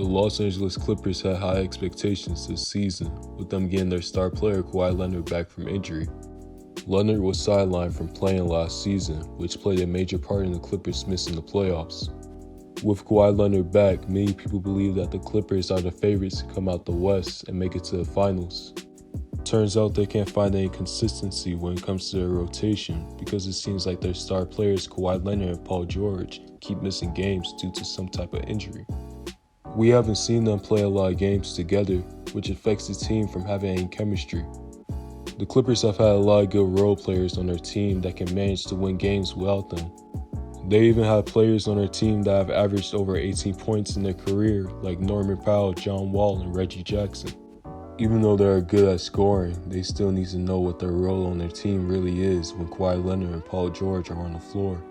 The Los Angeles Clippers had high expectations this season, with them getting their star player Kawhi Leonard back from injury. Leonard was sidelined from playing last season, which played a major part in the Clippers missing the playoffs. With Kawhi Leonard back, many people believe that the Clippers are the favorites to come out the West and make it to the finals. Turns out they can't find any consistency when it comes to their rotation because it seems like their star players Kawhi Leonard and Paul George keep missing games due to some type of injury. We haven't seen them play a lot of games together, which affects the team from having any chemistry. The Clippers have had a lot of good role players on their team that can manage to win games without them. They even have players on their team that have averaged over 18 points in their career, like Norman Powell, John Wall, and Reggie Jackson. Even though they are good at scoring, they still need to know what their role on their team really is when Kawhi Leonard and Paul George are on the floor.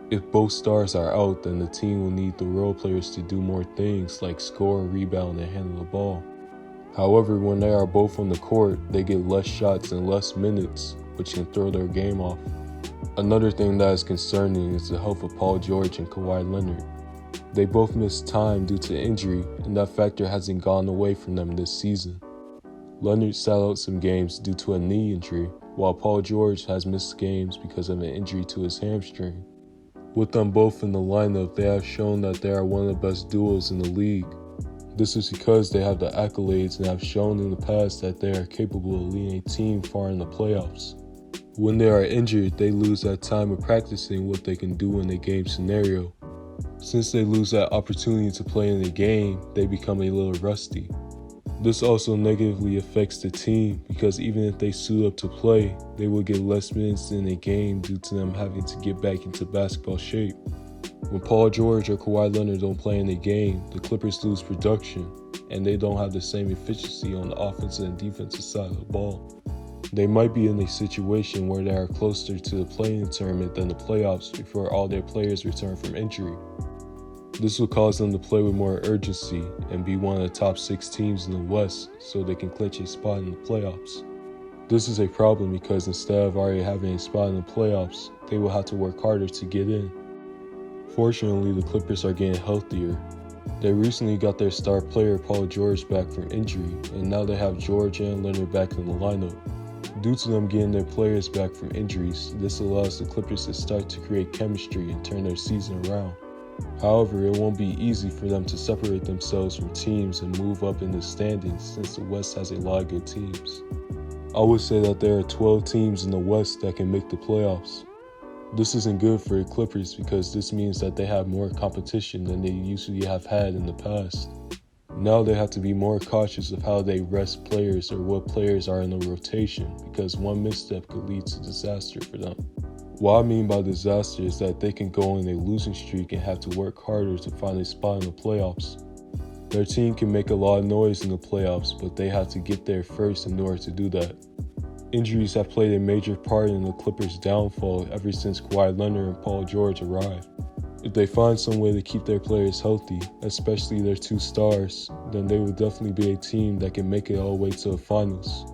If both stars are out, then the team will need the role players to do more things like score, rebound, and handle the ball. However, when they are both on the court, they get less shots and less minutes, which can throw their game off. Another thing that is concerning is the health of Paul George and Kawhi Leonard. They both missed time due to injury, and that factor hasn't gone away from them this season. Leonard sat out some games due to a knee injury, while Paul George has missed games because of an injury to his hamstring. With them both in the lineup, they have shown that they are one of the best duos in the league. This is because they have the accolades and have shown in the past that they are capable of leading a team far in the playoffs. When they are injured, they lose that time of practicing what they can do in a game scenario. Since they lose that opportunity to play in the game, they become a little rusty. This also negatively affects the team because even if they suit up to play, they will get less minutes in a game due to them having to get back into basketball shape. When Paul George or Kawhi Leonard don't play in a game, the Clippers lose production, and they don't have the same efficiency on the offensive and defensive side of the ball. They might be in a situation where they are closer to the play-in tournament than the playoffs before all their players return from injury. This will cause them to play with more urgency and be one of the top 6 teams in the West so they can clinch a spot in the playoffs. This is a problem because instead of already having a spot in the playoffs, they will have to work harder to get in. Fortunately, the Clippers are getting healthier. They recently got their star player Paul George back from injury, and now they have George and Leonard back in the lineup. Due to them getting their players back from injuries, this allows the Clippers to start to create chemistry and turn their season around. However, it won't be easy for them to separate themselves from teams and move up in the standings since the West has a lot of good teams. I would say that there are 12 teams in the West that can make the playoffs. This isn't good for the Clippers because this means that they have more competition than they usually have had in the past. Now they have to be more cautious of how they rest players or what players are in the rotation because one misstep could lead to disaster for them. What I mean by disaster is that they can go on a losing streak and have to work harder to find a spot in the playoffs. Their team can make a lot of noise in the playoffs, but they have to get there first in order to do that. Injuries have played a major part in the Clippers' downfall ever since Kawhi Leonard and Paul George arrived. If they find some way to keep their players healthy, especially their 2 stars, then they will definitely be a team that can make it all the way to the finals.